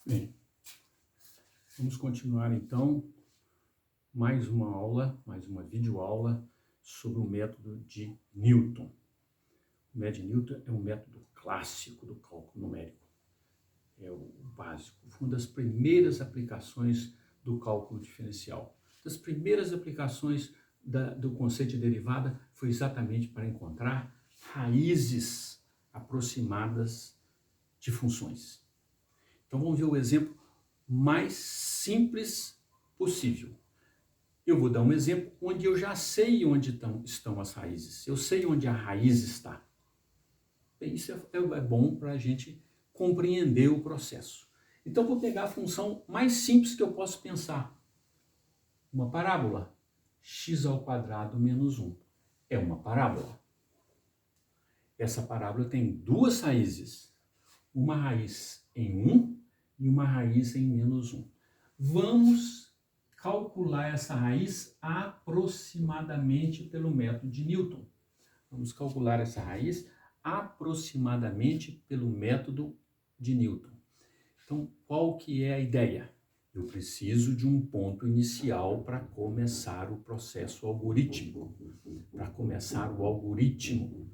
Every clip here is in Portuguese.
Bem, vamos continuar então mais uma videoaula sobre o método de Newton. O método de Newton é um método clássico do cálculo numérico. É o básico, foi uma das primeiras aplicações do cálculo diferencial. Das primeiras aplicações do conceito de derivada foi exatamente para encontrar raízes aproximadas de funções. Então vamos ver o exemplo mais simples possível. Eu vou dar um exemplo onde eu já sei onde estão as raízes. Eu sei onde a raiz está. Bem, isso é bom para a gente compreender o processo. Então vou pegar a função mais simples que eu posso pensar. Uma parábola. x² menos 1. É uma parábola. Essa parábola tem duas raízes. Uma raiz em 1 e uma raiz em menos 1. Vamos calcular essa raiz aproximadamente pelo método de Newton. Vamos calcular essa raiz aproximadamente pelo método de Newton. Então, qual que é a ideia? Eu preciso de um ponto inicial para começar o processo algorítmico. Para começar o algoritmo.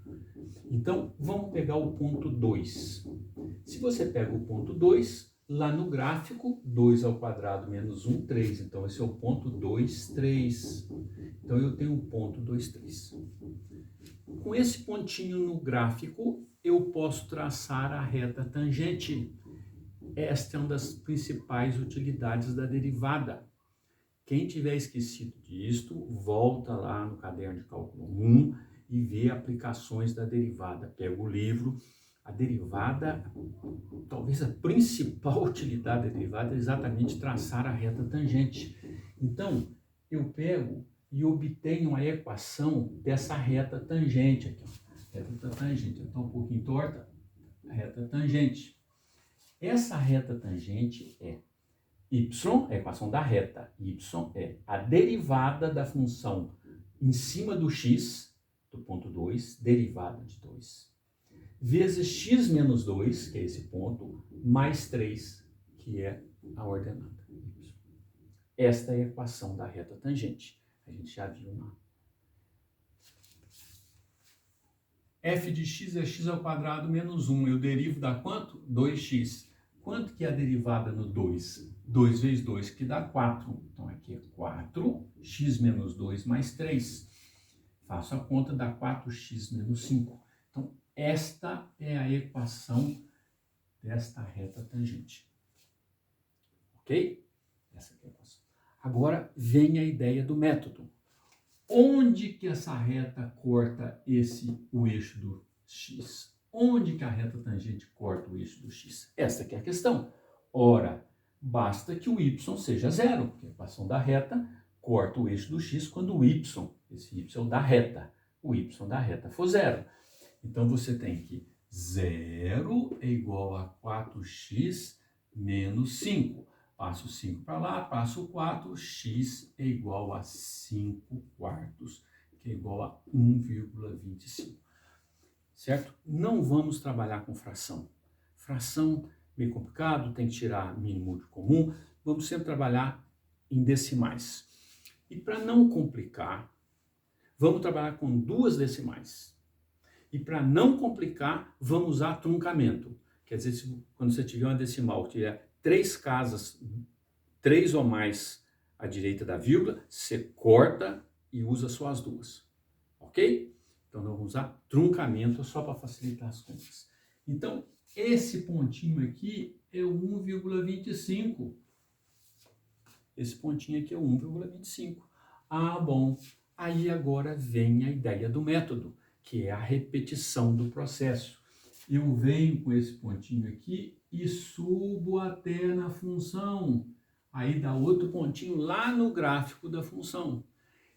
Então, vamos pegar o ponto 2. Se você pega o ponto 2, lá no gráfico, 2² menos 1, 3. Então, esse é o ponto 2, 3. Então, eu tenho o ponto 2, 3. Com esse pontinho no gráfico, eu posso traçar a reta tangente. Esta é uma das principais utilidades da derivada. Quem tiver esquecido disto, volta lá no caderno de cálculo 1 e vê aplicações da derivada. Pega o livro. A derivada, talvez a principal utilidade da derivada é exatamente traçar a reta tangente. Então, eu pego e obtenho a equação dessa reta tangente aqui. Reta tangente, então um pouquinho torta, a reta tangente. Essa reta tangente é y, a equação da reta, y é a derivada da função em cima do x, do ponto 2, derivada de 2, vezes x menos 2, que é esse ponto, mais 3, que é a ordenada y. Esta é a equação da reta tangente. A gente já viu lá. F de x é x² menos 1. Eu derivo da quanto? 2x. Quanto que é a derivada no 2? 2 vezes 2, que dá 4. Então, aqui é 4, x menos 2 mais 3. Faço a conta, dá 4x menos 5. Então, esta é a equação desta reta tangente. Ok? Essa é a equação. Agora, vem a ideia do método. Onde que essa reta corta o eixo do x? Onde que a reta tangente corta o eixo do x? Essa que é a questão. Ora, basta que o y seja zero, porque a equação da reta corta o eixo do x quando o y, esse y da reta, o y da reta for zero. Então, você tem que 0 é igual a 4x menos 5. Passo 5 para lá, passo 4, x é igual a 5 quartos, que é igual a 1,25. Certo? Não vamos trabalhar com fração. Fração meio complicado, tem que tirar mínimo múltiplo comum. Vamos sempre trabalhar em decimais. E para não complicar, vamos trabalhar com duas decimais. E para não complicar, vamos usar truncamento. Quer dizer, quando você tiver uma decimal que tiver 3 casas, 3 ou mais à direita da vírgula, você corta e usa só as duas. Ok? Então, nós vamos usar truncamento só para facilitar as contas. Então, esse pontinho aqui é o 1,25. Esse pontinho aqui é o 1,25. Ah, bom. Aí agora vem a ideia do método, que é a repetição do processo. Eu venho com esse pontinho aqui e subo até na função. Aí dá outro pontinho lá no gráfico da função.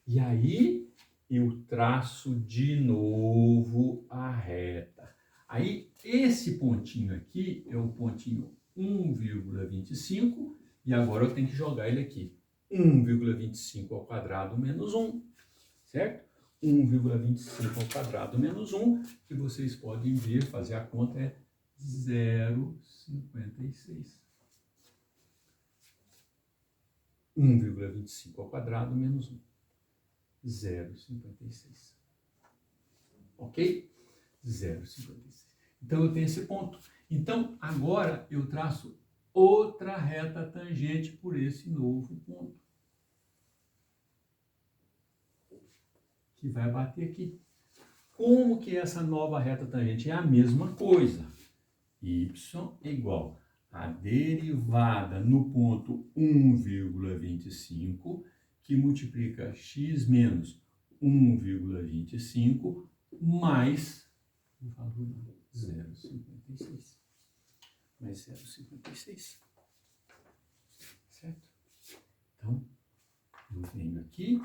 E aí eu traço de novo a reta. Aí esse pontinho aqui é o pontinho 1,25 e agora eu tenho que jogar ele aqui. 1,25² menos 1, certo? 1,25² menos 1, que vocês podem ver, fazer a conta, é 0,56. 1,25 ao quadrado menos 1. 0,56. Ok? 0,56. Então, eu tenho esse ponto. Então, agora eu traço outra reta tangente por esse novo ponto, que vai bater aqui. Como que é essa nova reta tangente? É a mesma coisa. Y é igual a derivada no ponto 1,25, que multiplica x menos 1,25 mais o valor 0,56. Mais 0,56. Certo? Então, eu venho aqui,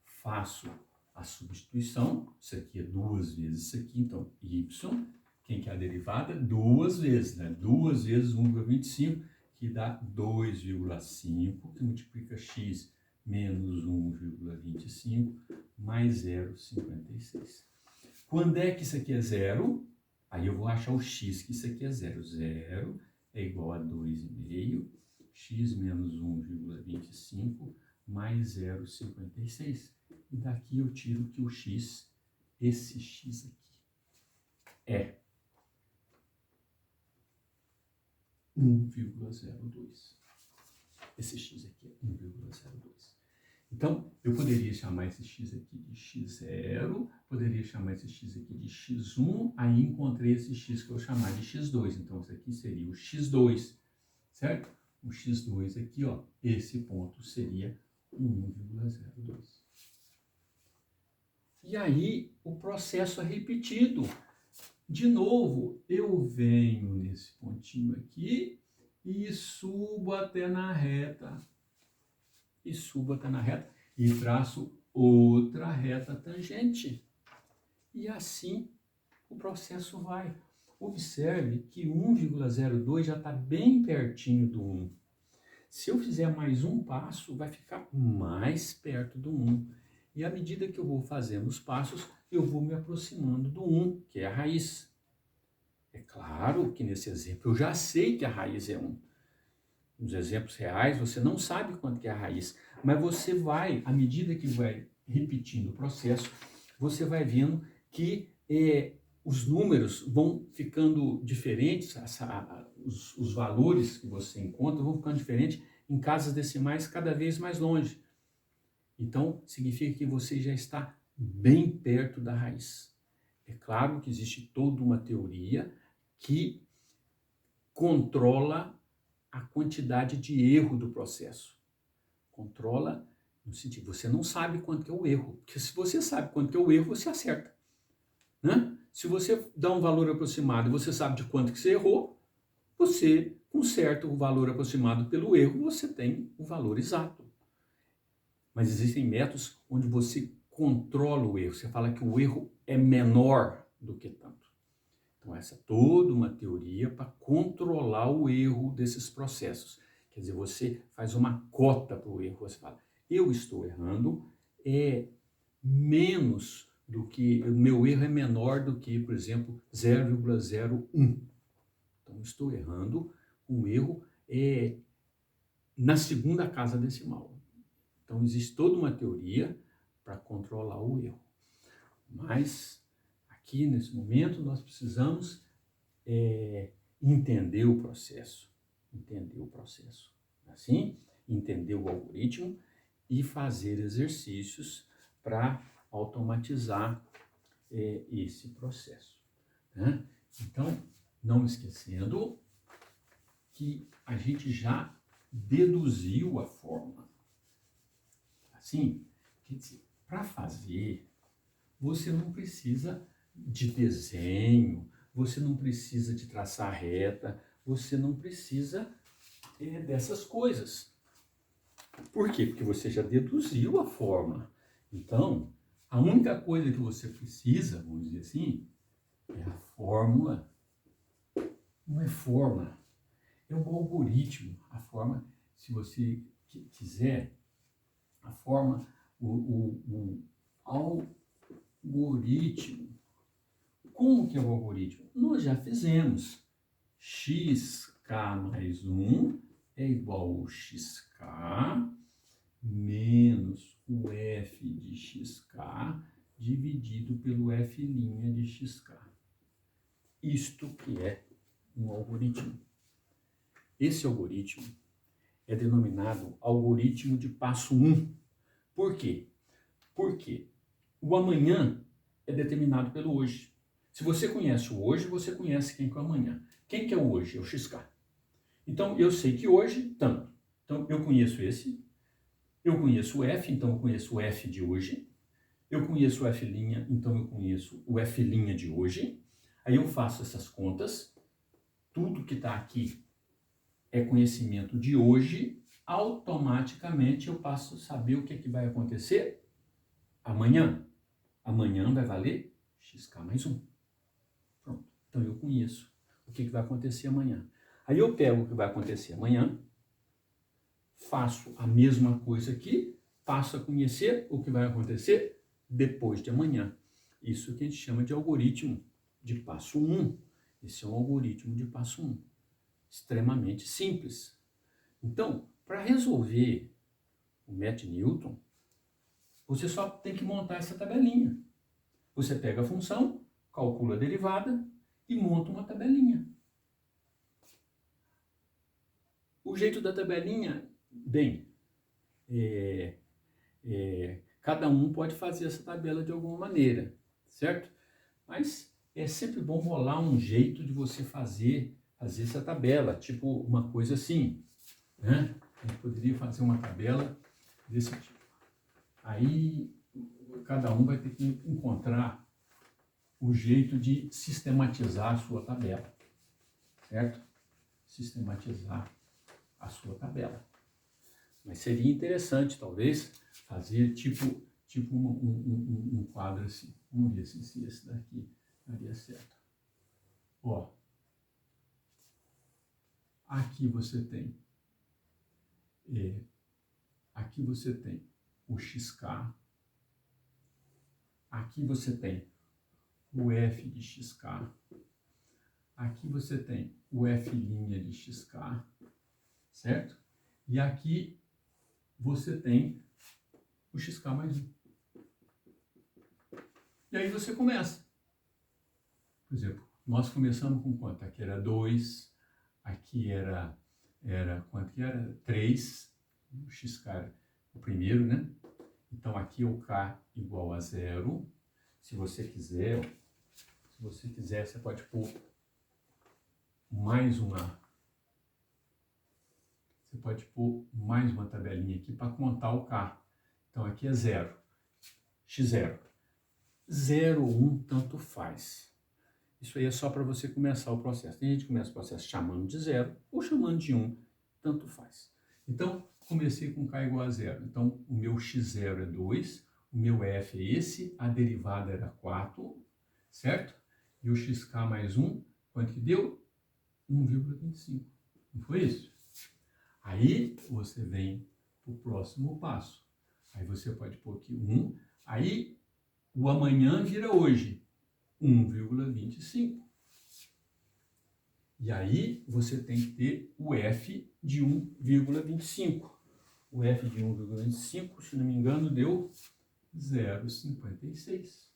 faço a substituição. Isso aqui é 2 vezes isso aqui. Então, y, quem que é a derivada? 2 vezes, né? 2 vezes 1,25, que dá 2,5, que multiplica x menos 1,25 mais 0,56. Quando é que isso aqui é zero? Aí eu vou achar o x, que isso aqui é zero. Zero é igual a 2,5, x menos 1,25 mais 0,56. E daqui eu tiro que o x, esse x aqui, é 1,02. Esse x aqui é 1,02. Então, eu poderia chamar esse x aqui de x0, poderia chamar esse x aqui de x1, aí encontrei esse x que eu vou chamar de x2. Então, isso aqui seria o x2, certo? O x2 aqui, ó, esse ponto seria 1,02. E aí, o processo é repetido. De novo, eu venho nesse pontinho aqui e subo até na reta. E traço outra reta tangente. E assim o processo vai. Observe que 1,02 já está bem pertinho do 1. Se eu fizer mais um passo, vai ficar mais perto do 1. E à medida que eu vou fazendo os passos, eu vou me aproximando do 1, que é a raiz. É claro que nesse exemplo eu já sei que a raiz é 1. Nos exemplos reais, você não sabe quanto que é a raiz, mas você vai, à medida que vai repetindo o processo, você vai vendo que os números vão ficando diferentes, os valores que você encontra vão ficando diferentes em casas decimais cada vez mais longe. Então, significa que você já está bem perto da raiz. É claro que existe toda uma teoria que controla a quantidade de erro do processo. Controla no sentido, você não sabe quanto que é o erro, porque se você sabe quanto que é o erro, você acerta, né? Se você dá um valor aproximado e você sabe de quanto que você errou, você conserta o valor aproximado pelo erro, você tem o valor exato. Mas existem métodos onde você controla o erro, você fala que o erro é menor do que tanto. Então, essa é toda uma teoria para controlar o erro desses processos. Quer dizer, você faz uma cota para o erro, você fala, eu estou errando, menos do que, o meu erro é menor do que, por exemplo, 0,01. Então, estou errando, um erro na segunda casa decimal. Então, existe toda uma teoria para controlar o erro. Mas, aqui, nesse momento, nós precisamos entender o processo. Assim, entender o algoritmo e fazer exercícios para automatizar esse processo, né? Então, não esquecendo que a gente já deduziu a fórmula. Assim, quer dizer, para fazer, você não precisa de desenho, você não precisa de traçar reta, você não precisa dessas coisas. Por quê? Porque você já deduziu a fórmula. Então, a única coisa que você precisa, vamos dizer assim, é a fórmula. Não é fórmula, é o algoritmo. A forma, se você quiser, a forma, o algoritmo. Como que é o algoritmo? Nós já fizemos. Xk mais 1 é igual a xk menos o f de xk dividido pelo f' de xk. Isto que é um algoritmo. Esse algoritmo é denominado algoritmo de passo 1. Por quê? Porque o amanhã é determinado pelo hoje. Se você conhece o hoje, você conhece quem que é o amanhã. Quem que é o hoje? É o xk. Então, eu sei que hoje, tanto. Então, eu conheço esse. Eu conheço o f, então eu conheço o f de hoje. Eu conheço o f', então eu conheço o f' de hoje. Aí eu faço essas contas. Tudo que está aqui é conhecimento de hoje. Automaticamente eu passo a saber o que, que vai acontecer amanhã. Amanhã vai valer xk mais 1. Pronto. Então eu conheço o que, que vai acontecer amanhã. Aí eu pego o que vai acontecer amanhã, faço a mesma coisa aqui, passo a conhecer o que vai acontecer depois de amanhã. Isso que a gente chama de algoritmo de passo 1. Esse é um algoritmo de passo 1. Extremamente simples. Então, para resolver o método de Newton, você só tem que montar essa tabelinha. Você pega a função, calcula a derivada e monta uma tabelinha. O jeito da tabelinha, bem, cada um pode fazer essa tabela de alguma maneira, certo? Mas é sempre bom rolar um jeito de você fazer essa tabela, tipo uma coisa assim, né? A gente poderia fazer uma tabela desse tipo. Aí cada um vai ter que encontrar o jeito de sistematizar a sua tabela, certo? Sistematizar a sua tabela. Mas seria interessante, talvez, fazer tipo um quadro assim. Vamos ver se esse daqui daria certo. Ó, aqui você tem o xk, aqui você tem o f de xk, aqui você tem o f' de xk, certo? E aqui você tem o xk mais 1. E aí você começa. Por exemplo, nós começamos com quanto? Aqui era 2, aqui era quanto que era? 3, o xk era o primeiro, né? Então aqui é o k igual a 0. Se você quiser, você pode pôr mais uma. Você pode pôr mais uma tabelinha aqui para contar o k. Então aqui é 0, x0. 0 ou 1, tanto faz. Isso aí é só para você começar o processo. Tem gente que começa o processo chamando de 0 ou chamando de 1, tanto faz. Então, comecei com k igual a 0. Então, o meu x0 é 2, o meu f é esse, a derivada era 4, certo? E o xk mais 1, quanto que deu? 1,25. Não foi isso? Aí, você vem para o próximo passo. Aí você pode pôr aqui 1. Aí, o amanhã vira hoje. 1,25. E aí você tem que ter o f de 1,25. O f de 1,25, se não me engano, deu 0,56.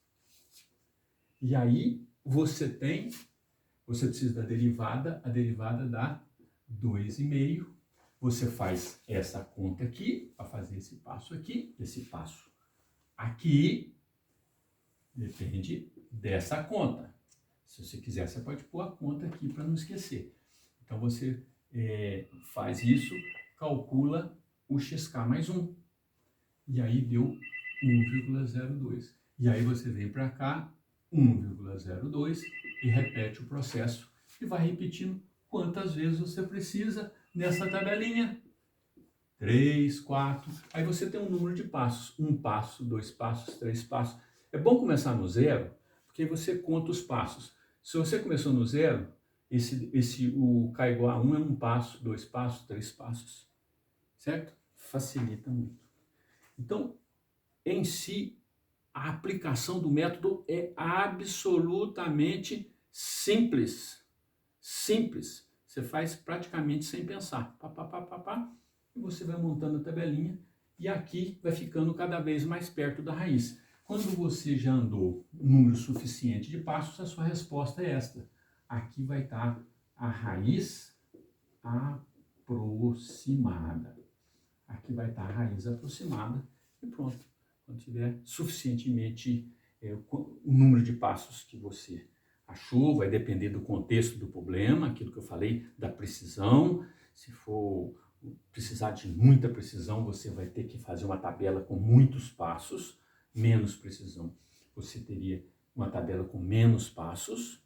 E aí você precisa da derivada, a derivada dá 2,5. Você faz essa conta aqui, para fazer esse passo aqui, depende dessa conta. Se você quiser, você pode pôr a conta aqui para não esquecer. Então, você faz isso, calcula o xk mais 1. E aí deu 1,02. E aí você vem para cá, 1,02, e repete o processo. E vai repetindo quantas vezes você precisa nessa tabelinha. 3, 4. Aí você tem um número de passos. 1 passo, 2 passos, 3 passos. É bom começar no 0, porque você conta os passos. Se você começou no 0, o k igual a 1 é 1 passo, 2 passos, 3 passos. Certo? Facilita muito. Então, em si, a aplicação do método é absolutamente simples. Simples. Você faz praticamente sem pensar. Pá, pá, pá, pá, pá, e você vai montando a tabelinha e aqui vai ficando cada vez mais perto da raiz. Quando você já andou um número suficiente de passos, a sua resposta é esta. Aqui vai estar a raiz aproximada. Aqui vai estar a raiz aproximada e pronto. Quando tiver suficientemente o número de passos que você achou, vai depender do contexto do problema, aquilo que eu falei, da precisão. Se for precisar de muita precisão, você vai ter que fazer uma tabela com muitos passos. Menos precisão, você teria uma tabela com menos passos,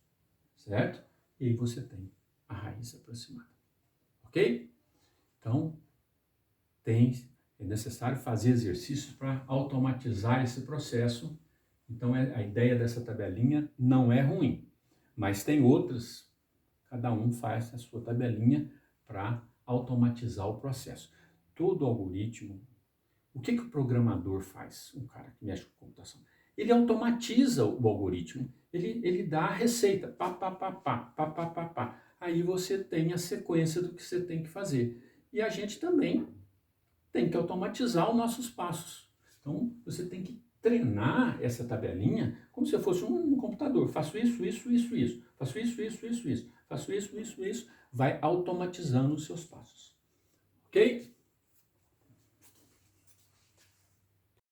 certo? E aí você tem a raiz aproximada, ok? Então, é necessário fazer exercícios para automatizar esse processo. Então, a ideia dessa tabelinha não é ruim, mas tem outras, cada um faz a sua tabelinha para automatizar o processo. Todo algoritmo, o que o programador faz, um cara que mexe com computação? Ele automatiza o algoritmo, ele dá a receita, pá, pá, pá, pá, pá, pá, pá, pá. Aí você tem a sequência do que você tem que fazer. E a gente também tem que automatizar os nossos passos. Então, você tem que treinar essa tabelinha como se fosse um computador. Faço isso, isso, isso, isso. Faço isso, isso, isso, isso. Faço isso, isso, isso. Vai automatizando os seus passos. Ok?